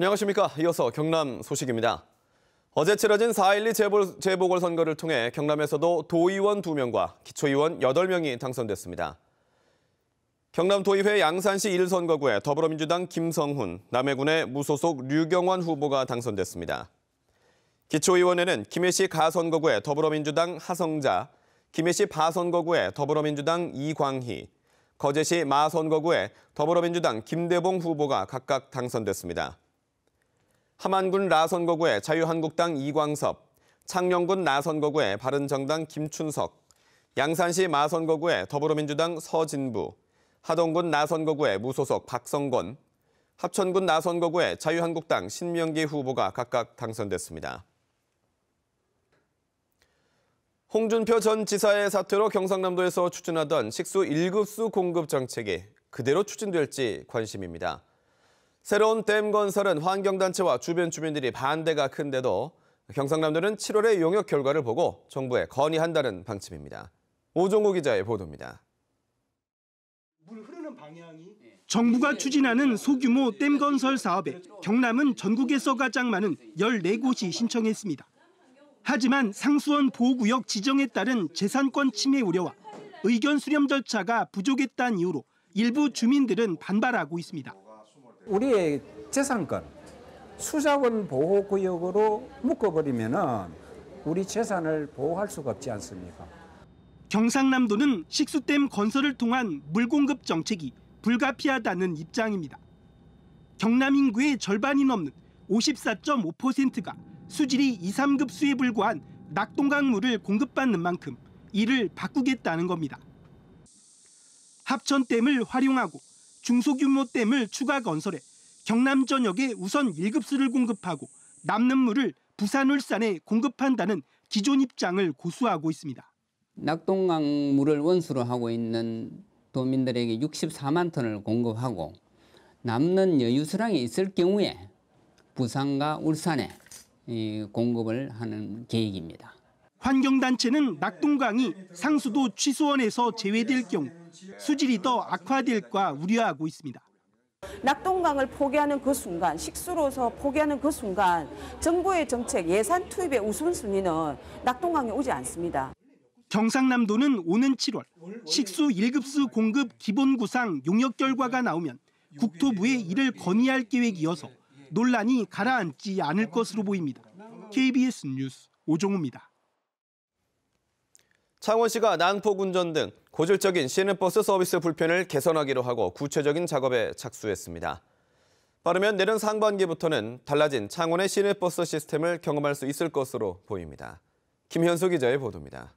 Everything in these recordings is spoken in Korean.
안녕하십니까. 이어서 경남 소식입니다. 어제 치러진 4.12 재보궐선거를 통해 경남에서도 도의원 2명과 기초의원 8명이 당선됐습니다. 경남도의회 양산시 1선거구에 더불어민주당 김성훈, 남해군의 무소속 류경환 후보가 당선됐습니다. 기초의원에는 김해시 가선거구에 더불어민주당 하성자, 김해시 바선거구에 더불어민주당 이광희, 거제시 마선거구에 더불어민주당 김대봉 후보가 각각 당선됐습니다. 함안군 라선거구에 자유한국당 이광섭, 창녕군 나선거구에 바른정당 김춘석, 양산시 마선거구에 더불어민주당 서진부, 하동군 나선거구에 무소속 박성권, 합천군 나선거구에 자유한국당 신명기 후보가 각각 당선됐습니다. 홍준표 전 지사의 사퇴로 경상남도에서 추진하던 식수 1급수 공급 정책이 그대로 추진될지 관심입니다. 새로운 댐 건설은 환경단체와 주변 주민들이 반대가 큰데도 경상남도는 7월의 용역 결과를 보고 정부에 건의한다는 방침입니다. 오종우 기자의 보도입니다. 정부가 추진하는 소규모 댐 건설 사업에 경남은 전국에서 가장 많은 14곳이 신청했습니다. 하지만 상수원 보호구역 지정에 따른 재산권 침해 우려와 의견 수렴 절차가 부족했다는 이유로 일부 주민들은 반발하고 있습니다. 우리의 재산권, 수자원 보호구역으로 묶어버리면 우리 재산을 보호할 수가 없지 않습니까? 경상남도는 식수댐 건설을 통한 물공급 정책이 불가피하다는 입장입니다. 경남 인구의 절반이 넘는 54.5%가 수질이 2, 3급수에 불과한 낙동강물을 공급받는 만큼 이를 바꾸겠다는 겁니다. 합천댐을 활용하고 중소규모 댐을 추가 건설해 경남 전역에 우선 1급수를 공급하고 남는 물을 부산, 울산에 공급한다는 기존 입장을 고수하고 있습니다. 낙동강 물을 원수로 하고 있는 도민들에게 64만 톤을 공급하고 남는 여유수량이 있을 경우에 부산과 울산에 공급을 하는 계획입니다. 환경단체는 낙동강이 상수도 취소원에서 제외될 경우 수질이 더 악화될까 우려하고 있습니다. 낙동강을 포기하는 그 순간, 식수로서 포기하는 그 순간 정부의 정책 예산 투입의 우선순위는 낙동강에 오지 않습니다. 경상남도는 오는 7월 식수 1급수 공급 기본구상 용역 결과가 나오면 국토부에 이를 건의할 계획이어서 논란이 가라앉지 않을 것으로 보입니다. KBS 뉴스 오종우입니다. 창원시가 난폭운전 등 고질적인 시내버스 서비스 불편을 개선하기로 하고 구체적인 작업에 착수했습니다. 빠르면 내년 상반기부터는 달라진 창원의 시내버스 시스템을 경험할 수 있을 것으로 보입니다. 김현수 기자의 보도입니다.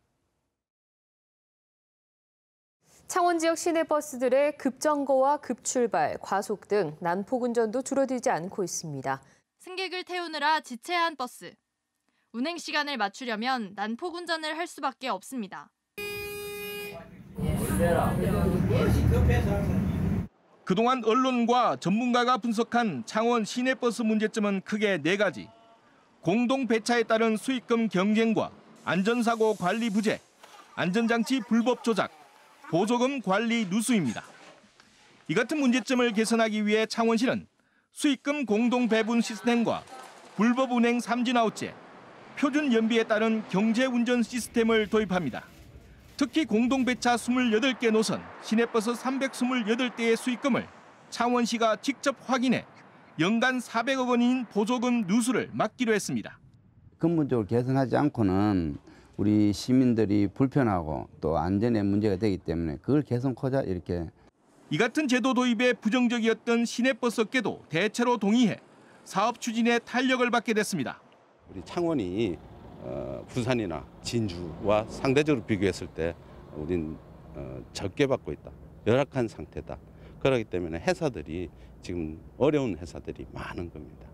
창원 지역 시내버스들의 급정거와 급출발, 과속 등 난폭운전도 줄어들지 않고 있습니다. 승객을 태우느라 지체한 버스. 운행 시간을 맞추려면 난폭운전을 할 수밖에 없습니다. 그동안 언론과 전문가가 분석한 창원 시내버스 문제점은 크게 4가지. 공동 배차에 따른 수익금 경쟁과 안전사고 관리 부재, 안전장치 불법 조작, 보조금 관리 누수입니다. 이 같은 문제점을 개선하기 위해 창원시는 수익금 공동 배분 시스템과 불법 운행 삼진아웃제, 표준 연비에 따른 경제운전 시스템을 도입합니다. 특히 공동배차 28개 노선, 시내버스 328대의 수익금을 창원시가 직접 확인해 연간 400억 원인 보조금 누수를 막기로 했습니다. 근본적으로 개선하지 않고는 우리 시민들이 불편하고 또 안전에 문제가 되기 때문에 그걸 개선하자 이렇게. 이 같은 제도 도입에 부정적이었던 시내버스 업계도 대체로 동의해 사업 추진에 탄력을 받게 됐습니다. 우리 창원이 부산이나 진주와 상대적으로 비교했을 때 우린 적게 받고 있다. 열악한 상태다. 그렇기 때문에 회사들이 지금 어려운 회사들이 많은 겁니다.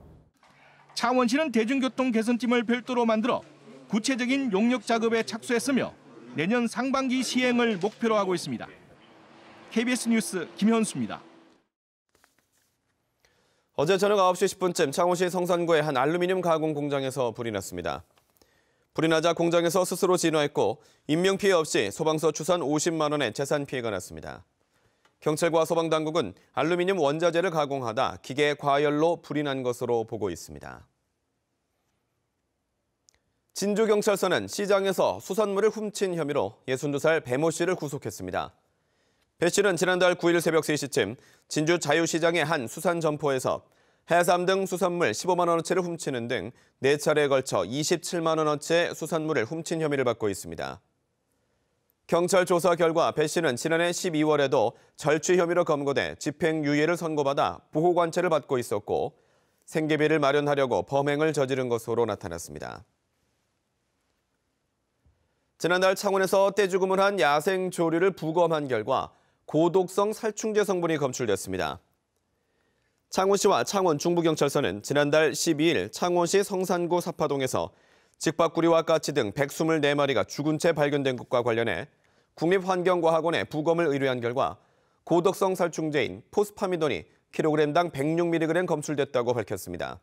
창원시는 대중교통 개선팀을 별도로 만들어 구체적인 용역 작업에 착수했으며 내년 상반기 시행을 목표로 하고 있습니다. KBS 뉴스 김현수입니다. 어제 저녁 9시 10분쯤 창원시 성산구의 한 알루미늄 가공 공장에서 불이 났습니다. 불이 나자 공장에서 스스로 진화했고 인명피해 없이 소방서 추산 50만 원의 재산 피해가 났습니다. 경찰과 소방당국은 알루미늄 원자재를 가공하다 기계 과열로 불이 난 것으로 보고 있습니다. 진주경찰서는 시장에서 수산물을 훔친 혐의로 62살 배모 씨를 구속했습니다. 배 씨는 지난달 9일 새벽 3시쯤 진주 자유시장의 한 수산점포에서 해삼 등 수산물 15만 원어치를 훔치는 등 4차례에 걸쳐 27만 원어치의 수산물을 훔친 혐의를 받고 있습니다. 경찰 조사 결과 배 씨는 지난해 12월에도 절취 혐의로 검거돼 집행유예를 선고받아 보호관찰을 받고 있었고 생계비를 마련하려고 범행을 저지른 것으로 나타났습니다. 지난달 창원에서 떼죽음을 한 야생 조류를 부검한 결과 고독성 살충제 성분이 검출됐습니다. 창원시와 창원 중부경찰서는 지난달 12일 창원시 성산구 사파동에서 직박구리와 까치 등 124마리가 죽은 채 발견된 것과 관련해 국립환경과학원에 부검을 의뢰한 결과 고독성 살충제인 포스파미돈이 킬로그램당 106mg 검출됐다고 밝혔습니다.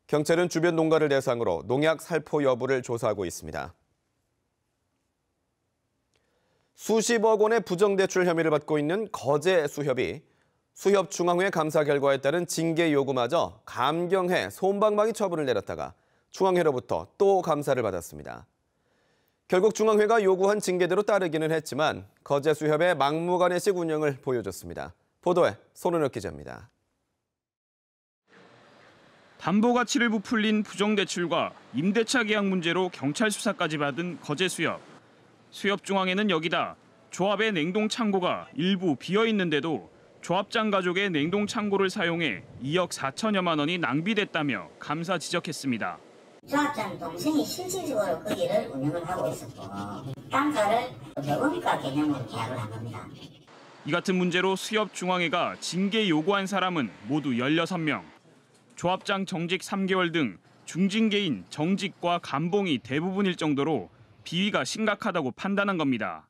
경찰은 주변 농가를 대상으로 농약 살포 여부를 조사하고 있습니다. 수십억 원의 부정대출 혐의를 받고 있는 거제수협이 수협중앙회 감사 결과에 따른 징계 요구마저 감경해 솜방망이 처분을 내렸다가 중앙회로부터 또 감사를 받았습니다. 결국 중앙회가 요구한 징계대로 따르기는 했지만 거제수협의 막무가내식 운영을 보여줬습니다. 보도에 손은혁 기자입니다. 담보 가치를 부풀린 부정대출과 임대차 계약 문제로 경찰 수사까지 받은 거제수협. 수협중앙회는 여기다 조합의 냉동창고가 일부 비어있는데도 조합장 가족의 냉동창고를 사용해 2억 4천여만 원이 낭비됐다며 감사 지적했습니다. 조합장 동생이 실질적으로 거기를 운영을 하고 있었고 단가를 배우니까 개념으로 계약을 한 겁니다. 이 같은 문제로 수협중앙회가 징계 요구한 사람은 모두 16명. 조합장 정직 3개월 등 중징계인 정직과 감봉이 대부분일 정도로 비위가 심각하다고 판단한 겁니다.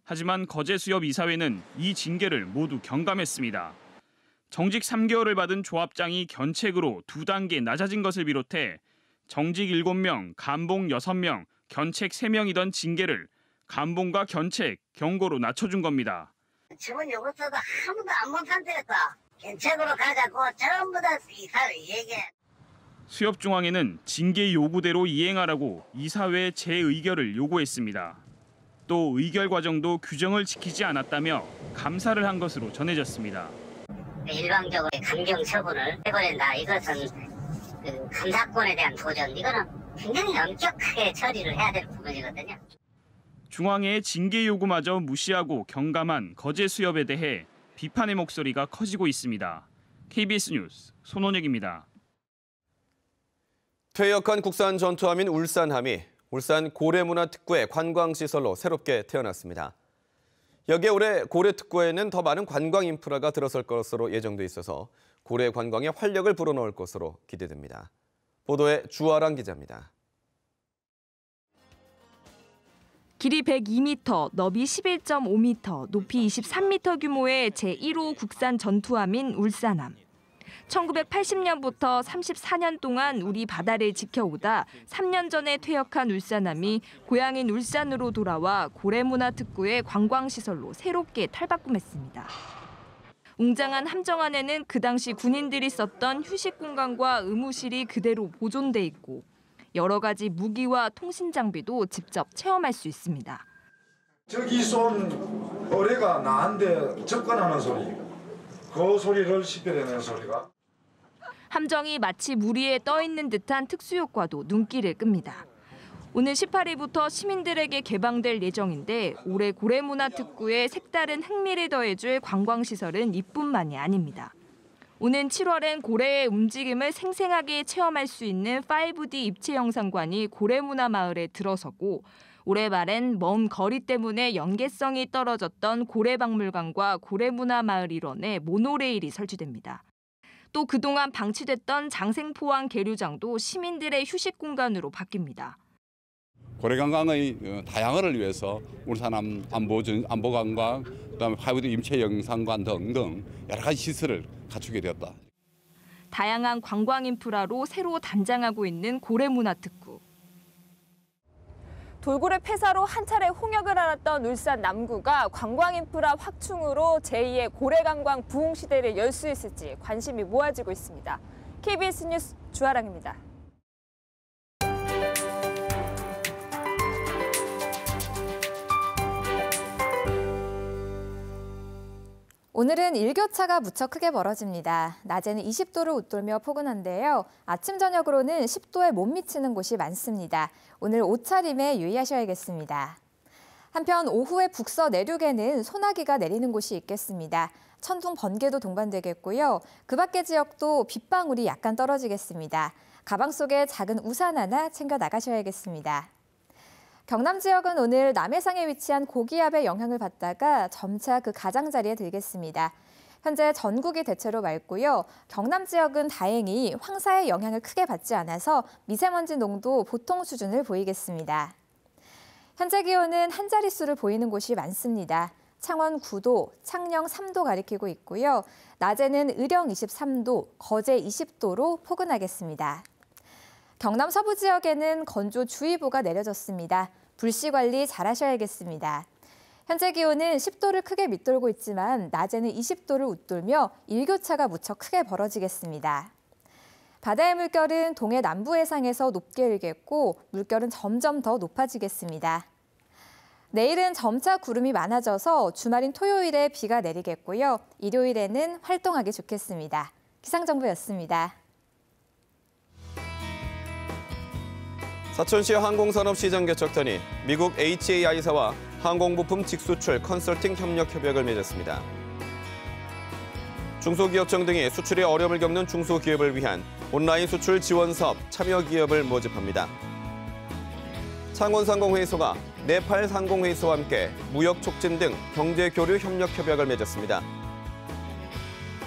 하지만 거제수협 이사회는 이 징계를 모두 경감했습니다. 정직 3개월을 받은 조합장이 견책으로 2단계 낮아진 것을 비롯해 정직 7명, 감봉 6명, 견책 3명이던 징계를 감봉과 견책, 경고로 낮춰준 겁니다. 저번 요구서도 아무도 안 못한 데였다. 견책으로 가자고 전부 다 이사회 얘기해. 수협중앙회는 징계 요구대로 이행하라고 이사회에 재의결을 요구했습니다. 또 의결 과정도 규정을 지키지 않았다며 감사를 한 것으로 전해졌습니다. 일방적으로 감경 처분을 해버린다. 이것은 감사권에 대한 도전. 이거는 굉장히 엄격하게 처리를 해야 될 부분이거든요. 중앙회의 징계 요구마저 무시하고 경감한 거제수협에 대해 비판의 목소리가 커지고 있습니다. KBS 뉴스 손원혁입니다. 퇴역한 국산 전투함인 울산함이 울산 고래문화특구의 관광시설로 새롭게 태어났습니다. 여기에 올해 고래특구에는 더 많은 관광 인프라가 들어설 것으로 예정돼 있어서 고래 관광에 활력을 불어넣을 것으로 기대됩니다. 보도에 주아랑 기자입니다. 길이 102m, 너비 11.5m, 높이 23m 규모의 제1호 국산 전투함인 울산함. 1980년부터 34년 동안 우리 바다를 지켜오다 3년 전에 퇴역한 울산함이 고향인 울산으로 돌아와 고래문화특구의 관광시설로 새롭게 탈바꿈했습니다. 웅장한 함정 안에는 그 당시 군인들이 썼던 휴식 공간과 의무실이 그대로 보존돼 있고 여러 가지 무기와 통신 장비도 직접 체험할 수 있습니다. 저기 쏜 어뢰가 나한테 접근하는 소리, 그 소리를 식별해내는 소리가. 함정이 마치 물 위에 떠 있는 듯한 특수효과도 눈길을 끕니다. 오늘 18일부터 시민들에게 개방될 예정인데 올해 고래문화특구에 색다른 흥미를 더해줄 관광시설은 이뿐만이 아닙니다. 오는 7월엔 고래의 움직임을 생생하게 체험할 수 있는 5D 입체 영상관이 고래문화마을에 들어서고 올해 말엔 먼 거리 때문에 연계성이 떨어졌던 고래박물관과 고래문화마을 일원에 모노레일이 설치됩니다. 또 그동안 방치됐던 장생포항 계류장도 시민들의 휴식 공간으로 바뀝니다. 고래관광의 다양화를 위해서 울산함 안보관광, 그다음에 5D 임체 영상관 등등 여러 가지 시설을 갖추게 되었다. 다양한 관광 인프라로 새로 단장하고 있는 고래문화특구. 돌고래 폐사로 한 차례 홍역을 앓았던 울산 남구가 관광 인프라 확충으로 제2의 고래관광 부흥 시대를 열 수 있을지 관심이 모아지고 있습니다. KBS 뉴스 주아랑입니다. 오늘은 일교차가 무척 크게 벌어집니다. 낮에는 20도를 웃돌며 포근한데요. 아침 저녁으로는 10도에 못 미치는 곳이 많습니다. 오늘 옷차림에 유의하셔야겠습니다. 한편 오후에 북서 내륙에는 소나기가 내리는 곳이 있겠습니다. 천둥, 번개도 동반되겠고요. 그 밖의 지역도 빗방울이 약간 떨어지겠습니다. 가방 속에 작은 우산 하나 챙겨 나가셔야겠습니다. 경남 지역은 오늘 남해상에 위치한 고기압의 영향을 받다가 점차 그 가장자리에 들겠습니다. 현재 전국이 대체로 맑고요. 경남 지역은 다행히 황사의 영향을 크게 받지 않아서 미세먼지 농도 보통 수준을 보이겠습니다. 현재 기온은 한 자릿수를 보이는 곳이 많습니다. 창원 9도, 창녕 3도 가리키고 있고요. 낮에는 의령 23도, 거제 20도로 포근하겠습니다. 경남 서부 지역에는 건조주의보가 내려졌습니다. 불씨 관리 잘 하셔야겠습니다. 현재 기온은 10도를 크게 밑돌고 있지만 낮에는 20도를 웃돌며 일교차가 무척 크게 벌어지겠습니다. 바다의 물결은 동해 남부 해상에서 높게 일겠고 물결은 점점 더 높아지겠습니다. 내일은 점차 구름이 많아져서 주말인 토요일에 비가 내리겠고요. 일요일에는 활동하기 좋겠습니다. 기상정보였습니다. 사천시 항공산업시장 개척단이 미국 HAI사와 항공부품 직수출 컨설팅 협력 협약을 맺었습니다. 중소기업청 등이 수출에 어려움을 겪는 중소기업을 위한 온라인 수출 지원 사업 참여 기업을 모집합니다. 창원상공회의소가 네팔 상공회의소와 함께 무역 촉진 등 경제 교류 협력 협약을 맺었습니다.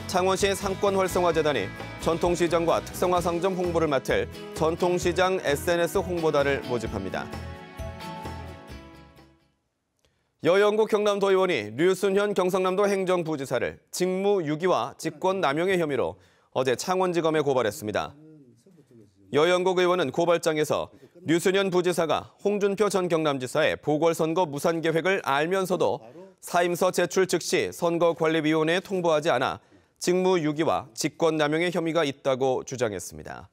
창원시 상권활성화재단이 전통시장과 특성화 상점 홍보를 맡을 전통시장 SNS 홍보단을 모집합니다. 여영국 경남도의원이 류순현 경상남도 행정부지사를 직무유기와 직권남용의 혐의로 어제 창원지검에 고발했습니다. 여영국 의원은 고발장에서 류순현 부지사가 홍준표 전 경남지사의 보궐선거 무산 계획을 알면서도 사임서 제출 즉시 선거관리위원회에 통보하지 않아 직무유기와 직권남용의 혐의가 있다고 주장했습니다.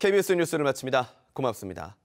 KBS 뉴스를 마칩니다. 고맙습니다.